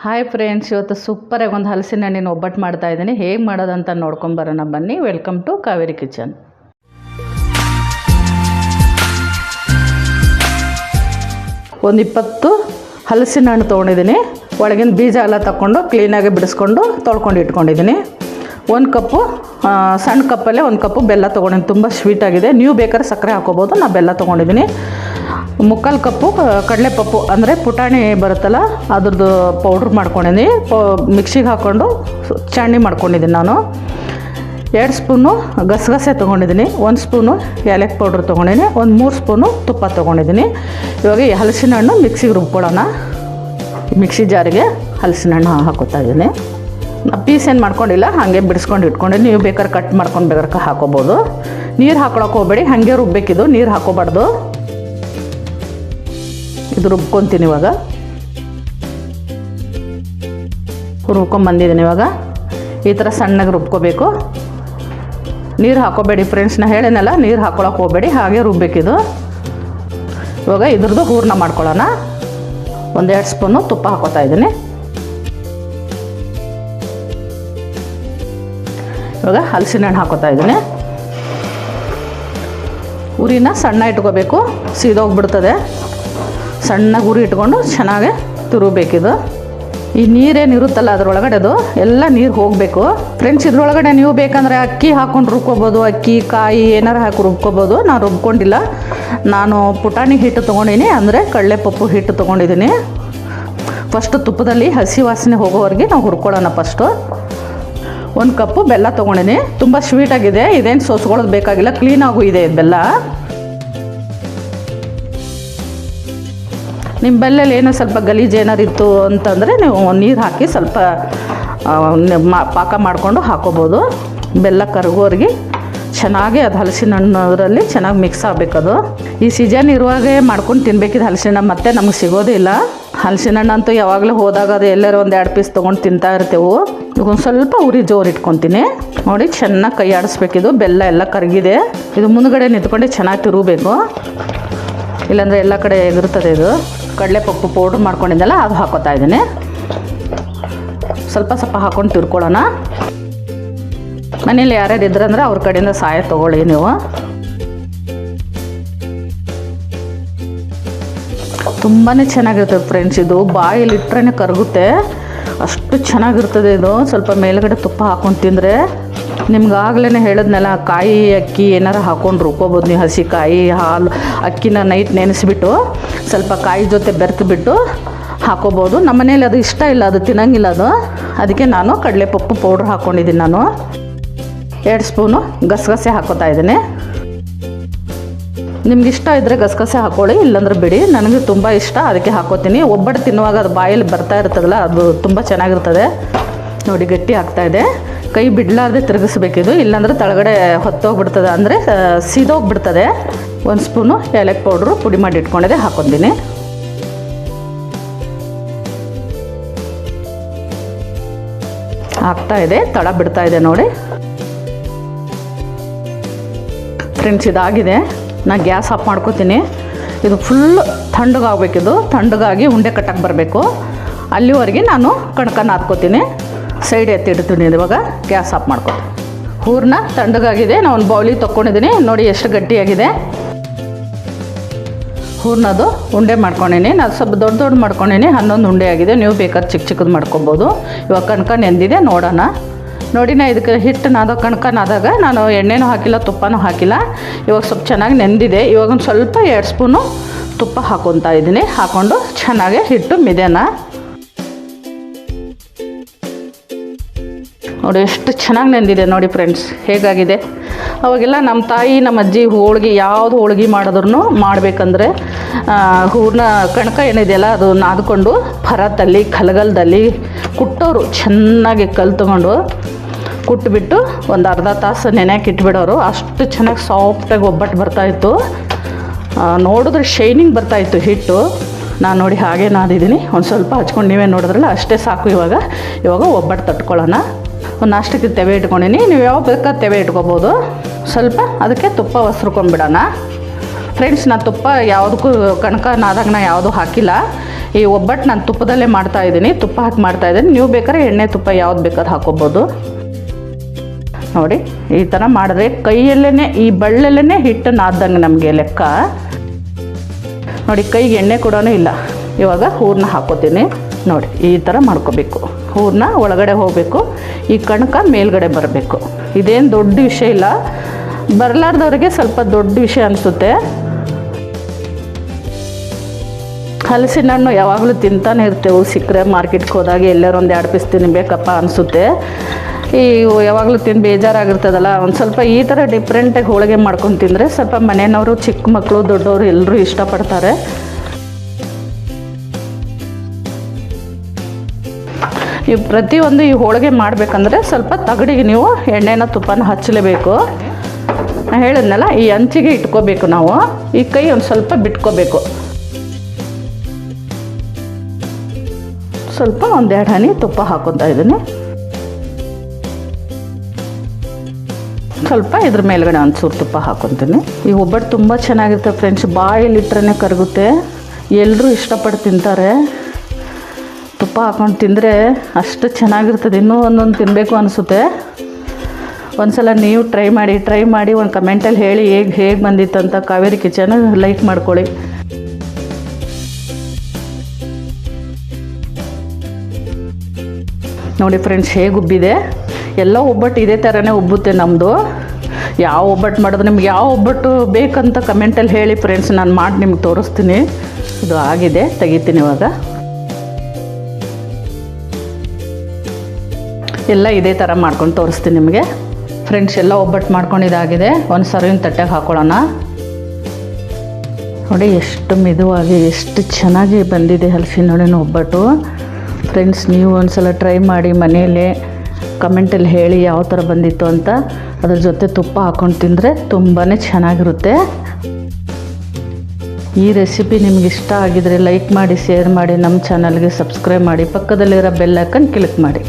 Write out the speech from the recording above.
Hi friends, ಇವತ್ತು ಸೂಪರಾಗಿ ಒಂದು ಹಲಸಿನ ಹಣ್ಣಿನ ಒಬ್ಬಟ್ಟು ಮಾಡ್ತಾ ಇದ್ದೀನಿ. ಹೇಗೆ ಮಾಡೋದಂತ ನೋಡ್ಕೊಂಬರೋಣ ಬನ್ನಿ. Welcome to Kaveri kitchen. ಒಂದು 20 ಹಲಸಿನ ಹಣ್ಣು ತೊಗೊಂಡಿದ್ದೀನಿ. ಒಳಗಿನ ಬೀಜ ಎಲ್ಲ ತಗೊಂಡು ಕ್ಲೀನಾಗಿ ಬಿಡಿಸ್ಕೊಂಡು ತೊಳ್ಕೊಂಡು ಇಟ್ಕೊಂಡಿದ್ದೀನಿ. 1 ಕಪ್ಪು ಸಣ್ಣ ಕಪ್ಪಲ್ಲೇ 1 ಕಪ್ಪು ಬೆಲ್ಲ ತೊಗೊಂಡಿದ್ದೀನಿ. ತುಂಬ ಸ್ವೀಟಾಗಿದೆ. ನೀವು ಬೇಕಾದ್ರೆ ಸಕ್ಕರೆ ಹಾಕೋಬೋದು. ನಾನು ಬೆಲ್ಲ ತೊಗೊಂಡಿದ್ದೀನಿ. 3/4 ಕಪ್ಪು ಕಡಲೆಪಪ್ಪು ಅಂದರೆ ಪುಟಾಣಿ ಬರುತ್ತಲ್ಲ ಅದ್ರದ್ದು ಪೌಡ್ರ್ ಮಾಡ್ಕೊಂಡಿದ್ದೀನಿ. ಮಿಕ್ಸಿಗೆ ಹಾಕ್ಕೊಂಡು ಚಟ್ನಿ ಮಾಡ್ಕೊಂಡಿದ್ದೀನಿ. ನಾನು 2 ಸ್ಪೂನು ಗಸಗಸೆ ತೊಗೊಂಡಿದ್ದೀನಿ. 1 ಸ್ಪೂನು ಏಲಕ್ಕಿ ಪೌಡ್ರ್ ತೊಗೊಂಡಿದ್ದೀನಿ. 3 ಸ್ಪೂನು ತುಪ್ಪ ತೊಗೊಂಡಿದ್ದೀನಿ. ಇವಾಗ ಈ ಹಲಸಿನ ಹಣ್ಣು ಮಿಕ್ಸಿಗೆ ರುಬ್ಕೊಳ್ಳೋಣ. ಮಿಕ್ಸಿ ಜಾರಿಗೆ ಹಲಸಿನ ಹಣ್ಣು ಹಾಕೋತಾ ಇದ್ದೀನಿ. ಪೀಸ್ ಏನು ಮಾಡ್ಕೊಂಡಿಲ್ಲ, ಹಾಗೆ ಬಿಡಿಸ್ಕೊಂಡು ಇಟ್ಕೊಂಡಿದ್ದೀನಿ. ನೀವು ಬೇಕಾದ್ರೆ ಕಟ್ ಮಾಡ್ಕೊಂಡು ಬೇಕಾದ್ರೆ ಹಾಕೋಬೋದು. ನೀರು ಹಾಕೊಳಕ್ಕೆ ಹೋಗಬೇಡಿ, ಹಾಗೆ ರುಬ್ಬೇಕಿದು, ನೀರು ಹಾಕೋಬಾರ್ದು. ಇದು ರುಬ್ಕೊತೀನಿ. ಇವಾಗ ರುಬ್ಕೊಂಬಂದಿದ್ದೀನಿ. ಇವಾಗ ಈ ಥರ ಸಣ್ಣಗೆ ರುಬ್ಕೋಬೇಕು. ನೀರು ಹಾಕೋಬೇಡಿ ಫ್ರೆಂಡ್ಸ್, ನಾ ಹೇಳೇನಲ್ಲ, ನೀರು ಹಾಕೊಳಕ್ಕೆ ಹೋಗಬೇಡಿ, ಹಾಗೆ ರುಬ್ಬೇಕಿದು. ಇವಾಗ ಇದ್ರದ್ದು ಹೂರ್ಣ ಮಾಡ್ಕೊಳ್ಳೋಣ. 1-2 ಸ್ಪೂನು ತುಪ್ಪ ಹಾಕೋತಾ ಇದ್ದೀನಿ. ಇವಾಗ ಹಲಸಿನ ಹಣ್ಣು ಹಾಕೋತಾ ಇದ್ದೀನಿ. ಉರಿನ ಸಣ್ಣ ಇಟ್ಕೋಬೇಕು, ಸೀದೋಗ್ಬಿಡ್ತದೆ. ಸಣ್ಣಗೆ ಉರಿ ಇಟ್ಕೊಂಡು ಚೆನ್ನಾಗಿ ತುರುಬೇಕಿದು. ಈ ನೀರೇನಿರುತ್ತಲ್ಲ ಅದರೊಳಗಡೆದು ಎಲ್ಲ ನೀರು ಹೋಗಬೇಕು ಫ್ರೆಂಡ್ಸ್. ಇದ್ರೊಳಗಡೆ ನೀವು ಬೇಕಂದರೆ ಅಕ್ಕಿ ಹಾಕ್ಕೊಂಡು ರುಬ್ಕೋಬೋದು. ಅಕ್ಕಿ, ಕಾಯಿ ಏನಾರು ಹಾಕಿ ರುಬ್ಕೋಬೋದು. ನಾನು ರುಬ್ಕೊಂಡಿಲ್ಲ. ನಾನು ಪುಟಾಣಿ ಹಿಟ್ಟು ತೊಗೊಂಡಿನಿ, ಅಂದರೆ ಕಡಲೆಪಪ್ಪು ಹಿಟ್ಟು ತೊಗೊಂಡಿದ್ದೀನಿ. ಫಸ್ಟು ತುಪ್ಪದಲ್ಲಿ ಹಸಿ ವಾಸನೆ ಹೋಗೋವರೆಗೆ ನಾವು ಹುರ್ಕೊಳ್ಳೋಣ. ಫಸ್ಟು 1 ಕಪ್ಪು ಬೆಲ್ಲ ತೊಗೊಂಡಿನಿ. ತುಂಬ ಸ್ವೀಟಾಗಿದೆ. ಇದೇನು ಸೋಸ್ಕೊಳ್ಳೋದು ಬೇಕಾಗಿಲ್ಲ, ಕ್ಲೀನಾಗೂ ಇದೆ ಇದು ಬೆಲ್ಲ. ನಿಮ್ಮ ಬೆಲ್ಲಲ್ಲಿ ಏನೋ ಸ್ವಲ್ಪ ಗಲೀಜು ಏನಾರು ಇತ್ತು ಅಂತಂದರೆ ನೀವು ನೀರು ಹಾಕಿ ಸ್ವಲ್ಪ ಪಾಕ ಮಾಡಿಕೊಂಡು ಹಾಕೋಬೋದು. ಬೆಲ್ಲ ಕರಗೋರಿಗೆ ಚೆನ್ನಾಗಿ ಅದು ಹಲಸಿನ ಹಣ್ಣು ಚೆನ್ನಾಗಿ ಮಿಕ್ಸ್ ಆಗಬೇಕದು. ಈ ಸೀಸನ್ ಇರುವಾಗೆ ಮಾಡ್ಕೊಂಡು ತಿನ್ಬೇಕಿದ್ದು ಹಲಸಿನ ಹಣ್ಣು, ಮತ್ತೆ ನಮಗೆ ಸಿಗೋದೇ ಇಲ್ಲ. ಹಲಸಿನ ಹಣ್ಣು ಅಂತೂ ಯಾವಾಗಲೂ ಹೋದಾಗ ಅದು ಎಲ್ಲರೂ 1-2 ಪೀಸ್ ತೊಗೊಂಡು ತಿಂತಾ ಇರ್ತೇವೆ. ಈಗ ಒಂದು ಸ್ವಲ್ಪ ಉರಿ ಜೋರು ಇಟ್ಕೊತೀನಿ. ನೋಡಿ, ಚೆನ್ನಾಗಿ ಕೈ ಆಡಿಸ್ಬೇಕಿದು. ಬೆಲ್ಲ ಎಲ್ಲ ಕರಗಿದೆ. ಇದು ಮುಂದ್ಗಡೆ ನಿಂತ್ಕೊಂಡು ಚೆನ್ನಾಗಿ ತಿರುಗಬೇಕು, ಇಲ್ಲಾಂದರೆ ಎಲ್ಲ ಕಡೆ ಎಗಿರ್ತದೆ. ಇದು ಕಡಲೆಪಪ್ಪು ಪೌಡ್ರ್ ಮಾಡ್ಕೊಂಡಿದ್ದೆಲ್ಲ ಅದು ಹಾಕೋತಾ ಇದ್ದೀನಿ. ಸ್ವಲ್ಪ ಸ್ವಲ್ಪ ಹಾಕ್ಕೊಂಡು ತಿರ್ಕೊಳ್ಳೋಣ. ಮನೇಲಿ ಯಾರ್ಯಾರು ಇದ್ರಂದ್ರೆ ಅವ್ರ ಕಡೆಯಿಂದ ಸಹಾಯ ತೊಗೊಳ್ಳಿ ನೀವು. ತುಂಬಾ ಚೆನ್ನಾಗಿರ್ತದೆ ಫ್ರೆಂಡ್ಸ್. ಇದು ಬಾಯಲ್ಲಿ ಇಟ್ಟರೆ ಕರಗುತ್ತೆ, ಅಷ್ಟು ಚೆನ್ನಾಗಿರ್ತದೆ ಇದು. ಸ್ವಲ್ಪ ಮೇಲ್ಗಡೆ ತುಪ್ಪ ಹಾಕ್ಕೊಂಡು ತಿಂದರೆ ನಿಮ್ಗೆ ಆಗ್ಲೇ ಹೇಳಿದ್ನಲ್ಲ, ಕಾಯಿ ಅಕ್ಕಿ ಏನಾರು ಹಾಕ್ಕೊಂಡು ರುಬ್ಕೋಬೋದು ನೀವು. ಹಸಿ ಕಾಯಿ, ಹಾಲು, ಅಕ್ಕಿನ ನೈಟ್ ನೆನೆಸ್ಬಿಟ್ಟು ಸ್ವಲ್ಪ ಕಾಯಿ ಜೊತೆ ಬೆರೆತು ಹಾಕೋಬೋದು. ನಮ್ಮ ಮನೇಲಿ ಅದು ಇಷ್ಟ ಇಲ್ಲ, ಅದು ತಿನ್ನಂಗಿಲ್ಲ ಅದು. ಅದಕ್ಕೆ ನಾನು ಕಡಲೆಪಪ್ಪು ಪೌಡ್ರ್ ಹಾಕ್ಕೊಂಡಿದ್ದೀನಿ. ನಾನು 2 ಸ್ಪೂನು ಗಸಗಸೆ ಹಾಕೋತಾ ಇದ್ದೀನಿ. ನಿಮ್ಗೆ ಇಷ್ಟ ಇದ್ದರೆ ಗಸಗಸೆ ಹಾಕ್ಕೊಳ್ಳಿ, ಇಲ್ಲಾಂದ್ರೆ ಬಿಡಿ. ನನಗೆ ತುಂಬ ಇಷ್ಟ, ಅದಕ್ಕೆ ಹಾಕೋತೀನಿ. ಒಬ್ಬಟ್ಟು ತಿನ್ನುವಾಗ ಅದು ಬಾಯಲ್ಲಿ ಬರ್ತಾ ಇರ್ತದಲ್ಲ, ಅದು ತುಂಬ ಚೆನ್ನಾಗಿರ್ತದೆ. ನೋಡಿ, ಗಟ್ಟಿ ಆಗ್ತಾಯಿದೆ. ಕೈ ಬಿಡಲಾರ್ದೆ ತಿರುಗಿಸ್ಬೇಕಿದು, ಇಲ್ಲಾಂದರೆ ತಳಗಡೆ ಹೊತ್ತೋಗ್ಬಿಡ್ತದೆ, ಅಂದರೆ ಸೀದೋಗ್ಬಿಡ್ತದೆ. 1 ಸ್ಪೂನು ಏಲಕ್ಕಿ ಪೌಡ್ರು ಪುಡಿ ಮಾಡಿ ಇಟ್ಕೊಂಡಿದ್ದೆ ಹಾಕ್ಕೊತೀನಿ. ಆಗ್ತಾಯಿದೆ, ತಳ ಬಿಡ್ತಾಯಿದೆ ನೋಡಿ ಫ್ರೆಂಡ್ಸ್. ಇದಾಗಿದೆ. ನಾನು ಗ್ಯಾಸ್ ಆಫ್ ಮಾಡ್ಕೋತೀನಿ. ಇದು ಫುಲ್ ತಣ್ಣಗಾಗಬೇಕಿದು. ತಣ್ಣಗಾಗಿ ಉಂಡೆ ಕಟ್ಟಕ್ಕೆ ಬರಬೇಕು. ಅಲ್ಲಿವರೆಗೆ ನಾನು ಕಣಕ ನಾದ್ಕೋತೀನಿ. ಸೈಡ್ ಎತ್ತಿಡ್ತೀನಿ. ಇವಾಗ ಗ್ಯಾಸ್ ಆಫ್ ಮಾಡ್ಕೊತೀನಿ. ಹೂರ್ಣ ತಣ್ಣಗಾಗಿದೆ. ನಾನು ಒಂದು ಬೌಲಿಗೆ ತೊಗೊಂಡಿದ್ದೀನಿ. ನೋಡಿ ಎಷ್ಟು ಗಟ್ಟಿಯಾಗಿದೆ. ಹೂರ್ಣದು ಉಂಡೆ ಮಾಡ್ಕೊಂಡಿನಿ. ನಾನು ಸ್ವಲ್ಪ ದೊಡ್ಡ ಮಾಡ್ಕೊಂಡಿನಿ. 11 ಉಂಡೆ ಆಗಿದೆ. ನೀವು ಬೇಕಾದ್ರೆ ಚಿಕ್ಕ ಚಿಕ್ಕದು ಮಾಡ್ಕೊಬೋದು. ಇವಾಗ ಕಣಕ ನೆಂದಿದೆ, ನೋಡೋಣ. ನೋಡಿ, ನಾ ಇದಕ್ಕೆ ಹಿಟ್ಟು ಕಣಕ ನಾದಾಗ ನಾನು ಎಣ್ಣೆನೂ ಹಾಕಿಲ್ಲ, ತುಪ್ಪನೂ ಹಾಕಿಲ್ಲ. ಇವಾಗ ಸ್ವಲ್ಪ ಚೆನ್ನಾಗಿ ನೆಂದಿದೆ. ಇವಾಗ ಒಂದು ಸ್ವಲ್ಪ 2 ಸ್ಪೂನು ತುಪ್ಪ ಹಾಕ್ಕೊತಾ ಇದ್ದೀನಿ. ಹಾಕ್ಕೊಂಡು ಚೆನ್ನಾಗಿ ಹಿಟ್ಟು ಮಿದೆನ. ನೋಡಿ ಎಷ್ಟು ಚೆನ್ನಾಗಿ ನೆಂದಿದೆ ನೋಡಿ ಫ್ರೆಂಡ್ಸ್, ಹೇಗಾಗಿದೆ. ಅವಾಗೆಲ್ಲ ನಮ್ಮ ತಾಯಿ, ನಮ್ಮ ಅಜ್ಜಿ ಹೋಳ್ಗೆ, ಯಾವುದು ಹೋಳ್ಗೆ ಮಾಡಿದ್ರು ಮಾಡಬೇಕಂದ್ರೆ ಹೂರ್ಣ ಕಣಕ ಏನಿದೆಯಲ್ಲ ಅದು ನಾದ್ಕೊಂಡು ಭರತಲ್ಲಿ, ಕಲಗಲದಲ್ಲಿ ಕುಟ್ಟೋರು. ಚೆನ್ನಾಗಿ ಕಲ್ಲು ತೊಗೊಂಡು ಕುಟ್ಬಿಟ್ಟು ಒಂದು ಅರ್ಧ ತಾಸು ನೆನೆಯಕ್ಕೆ ಇಟ್ಬಿಡೋರು. ಅಷ್ಟು ಚೆನ್ನಾಗಿ ಸಾಫ್ಟಾಗಿ ಒಬ್ಬಟ್ಟು ಬರ್ತಾಯಿತ್ತು. ನೋಡಿದ್ರೆ ಶೈನಿಂಗ್ ಬರ್ತಾಯಿತ್ತು ಹಿಟ್ಟು. ನಾನು ನೋಡಿ ಹಾಗೆ ನಾದಿದ್ದೀನಿ. ಒಂದು ಸ್ವಲ್ಪ ಹಚ್ಕೊಂಡು ನೀವೇ ನೋಡಿದ್ರಲ್ಲ, ಅಷ್ಟೇ ಸಾಕು. ಇವಾಗ ಒಬ್ಬಟ್ಟು ತಟ್ಕೊಳ್ಳೋಣ. ಒಂದು ನಾಷ್ಟಕ್ಕೆ ತೆವೆ ಇಟ್ಕೊಂಡಿನಿ. ನೀವು ಯಾವ ಬೇಕಾದ್ರೆ ತೆವೆ ಇಟ್ಕೊಬೋದು. ಸ್ವಲ್ಪ ಅದಕ್ಕೆ ತುಪ್ಪ ಹೊಸ್ರುಕೊಂಡ್ಬಿಡೋಣ ಫ್ರೆಂಡ್ಸ್. ನಾನು ತುಪ್ಪ ಯಾವುದಕ್ಕೂ ಕಣಕ ನಾದಾಗ ಯಾವುದೂ ಹಾಕಿಲ್ಲ. ಈ ಒಬ್ಬಟ್ಟು ನಾನು ತುಪ್ಪದಲ್ಲೇ ಮಾಡ್ತಾಯಿದ್ದೀನಿ, ತುಪ್ಪ ಹಾಕಿ ಮಾಡ್ತಾಯಿದ್ದೀನಿ. ನೀವು ಬೇಕಾದ್ರೆ ಎಣ್ಣೆ ತುಪ್ಪ ಯಾವ್ದು ಬೇಕಾದ್ರೂ ಹಾಕ್ಕೊಬೋದು. ನೋಡಿ ಈ ಥರ ಮಾಡಿದ್ರೆ ಕೈಯಲ್ಲೇ ಈ ಬಳ್ಳಲ್ಲೇ ಹಿಟ್ಟು ನಾದ್ದಂಗೆ ನಮಗೆ ಲೆಕ್ಕ. ನೋಡಿ ಕೈಗೆ ಎಣ್ಣೆ ಕೂಡ ಇಲ್ಲ. ಇವಾಗ ಹೂರಣ ಹಾಕೋತೀನಿ. ನೋಡಿ ಈ ಥರ ಮಾಡ್ಕೋಬೇಕು. ಹೂರಣ ಒಳಗಡೆ ಹೋಗಬೇಕು, ಈ ಕಣಕ ಮೇಲ್ಗಡೆ ಬರಬೇಕು. ಇದೇನು ದೊಡ್ಡ ವಿಷಯ ಇಲ್ಲ, ಬರಲಾರ್ದವ್ರಿಗೆ ಸ್ವಲ್ಪ ದೊಡ್ಡ ವಿಷಯ ಅನಿಸುತ್ತೆ. ಹಲಸಿನ ಹಣ್ಣು ಯಾವಾಗಲೂ ತಿಂತಾನೆ ಇರ್ತೇವೆ, ಸಿಕ್ಕರೆ ಮಾರ್ಕೆಟ್ಗೆ ಹೋದಾಗ ಎಲ್ಲರೂ ಒಂದು 2 ಪೀಸ್ ತಿನ್ನಬೇಕಪ್ಪ ಅನಿಸುತ್ತೆ. ಈ ಯಾವಾಗಲೂ ತಿಂದು ಬೇಜಾರಾಗಿರ್ತದಲ್ಲ, ಒಂದು ಸ್ವಲ್ಪ ಈ ಥರ ಡಿಫ್ರೆಂಟಾಗಿ ಹೋಳಿಗೆ ಮಾಡ್ಕೊಂಡು ತಿಂದರೆ ಸ್ವಲ್ಪ ಮನೆಯವರು, ಚಿಕ್ಕ ಮಕ್ಕಳು, ದೊಡ್ಡವರು ಎಲ್ಲರೂ ಇಷ್ಟಪಡ್ತಾರೆ. ನೀವು ಪ್ರತಿಯೊಂದು ಈ ಹೋಳಿಗೆ ಮಾಡಬೇಕಂದ್ರೆ ಸ್ವಲ್ಪ ತಗಡಿಗೆ ನೀವು ಎಣ್ಣೆನ ತುಪ್ಪನ ಹಚ್ಚಲೇಬೇಕು. ನಾನು ಹೇಳಿದ್ನಲ್ಲ, ಈ ಅಂಚಿಗೆ ಇಟ್ಕೋಬೇಕು ನಾವು. ಈ ಕೈ ಒಂದು ಸ್ವಲ್ಪ ಬಿಟ್ಕೋಬೇಕು. ಸ್ವಲ್ಪ 1-2 ಹನಿ ತುಪ್ಪ ಹಾಕೊತಾ ಇದ್ದೀನಿ. ಸ್ವಲ್ಪ ಇದ್ರ ಮೇಲ್ಗಡೆ ಒಂಚೂರು ತುಪ್ಪ ಹಾಕೊತೀನಿ. ಈ ಒಬ್ಬಟ್ಟು ತುಂಬ ಚೆನ್ನಾಗಿರುತ್ತೆ ಫ್ರೆಂಡ್ಸ್, ಬಾಯಲ್ಲಿಟ್ರೇ ಕರಗುತ್ತೆ, ಎಲ್ಲರೂ ಇಷ್ಟಪಟ್ಟು ತಿಂತಾರೆ. ತುಪ್ಪ ಹಾಕೊಂಡು ತಿಂದರೆ ಅಷ್ಟು ಚೆನ್ನಾಗಿರ್ತದೆ, ಇನ್ನೂ ಒಂದೊಂದು ತಿನ್ನಬೇಕು ಅನಿಸುತ್ತೆ. ಒಂದು ಸಲ ನೀವು ಟ್ರೈ ಮಾಡಿ ಒಂದು ಕಮೆಂಟಲ್ಲಿ ಹೇಳಿ ಹೇಗೆ ಬಂದಿತ್ತು ಅಂತ. ಕಾವೇರಿ ಕಿಚನ್ ಲೈಕ್ ಮಾಡ್ಕೊಳ್ಳಿ. ನೋಡಿ ಫ್ರೆಂಡ್ಸ್ ಹೇಗೆ ಉಬ್ಬಿದೆ. ಎಲ್ಲ ಒಬ್ಬಟ್ಟು ಇದೇ ಥರನೇ ಉಬ್ಬುತ್ತೆ ನಮ್ಮದು. ಯಾವ ಒಬ್ಬಟ್ಟು ಮಾಡಿದ್ರೆ ನಿಮ್ಗೆ ಯಾವ ಒಬ್ಬಟ್ಟು ಬೇಕಂತ ಕಮೆಂಟಲ್ಲಿ ಹೇಳಿ ಫ್ರೆಂಡ್ಸ್, ನಾನು ಮಾಡಿ ನಿಮ್ಗೆ ತೋರಿಸ್ತೀನಿ. ಇದು ಆಗಿದೆ, ತೆಗಿತೀನಿ ಇವಾಗ. ಎಲ್ಲ ಇದೇ ಥರ ಮಾಡ್ಕೊಂಡು ತೋರಿಸ್ತೀನಿ ನಿಮಗೆ ಫ್ರೆಂಡ್ಸ್. ಎಲ್ಲ ಒಬ್ಬಟ್ಟು ಮಾಡ್ಕೊಂಡಿದ್ದಾಗಿದೆ. ಒಂದು ಸರ್ವಿಂಗ್ ತಟ್ಟೆಗೆ ಹಾಕೊಳ್ಳೋಣ. ನೋಡಿ ಎಷ್ಟು ಮೆದುವಾಗಿ ಎಷ್ಟು ಚೆನ್ನಾಗಿ ಬಂದಿದೆ ಹಲಸಿನ ಹಣ್ಣಿನ ಒಬ್ಬಟ್ಟು ಫ್ರೆಂಡ್ಸ್. ನೀವು ಒಂದು ಸಲ ಟ್ರೈ ಮಾಡಿ ಮನೆಯಲ್ಲೇ, ಕಮೆಂಟಲ್ಲಿ ಹೇಳಿ ಯಾವ ಥರ ಬಂದಿತ್ತು ಅಂತ. ಅದ್ರ ಜೊತೆ ತುಪ್ಪ ಹಾಕ್ಕೊಂಡು ತಿಂದರೆ ತುಂಬಾ ಚೆನ್ನಾಗಿರುತ್ತೆ. ಈ ರೆಸಿಪಿ ನಿಮ್ಗೆ ಇಷ್ಟ ಆಗಿದರೆ ಲೈಕ್ ಮಾಡಿ, ಶೇರ್ ಮಾಡಿ, ನಮ್ಮ ಚಾನಲ್ಗೆ ಸಬ್ಸ್ಕ್ರೈಬ್ ಮಾಡಿ, ಪಕ್ಕದಲ್ಲಿರೋ ಬೆಲ್ ಐಕನ್ ಕ್ಲಿಕ್ ಮಾಡಿ.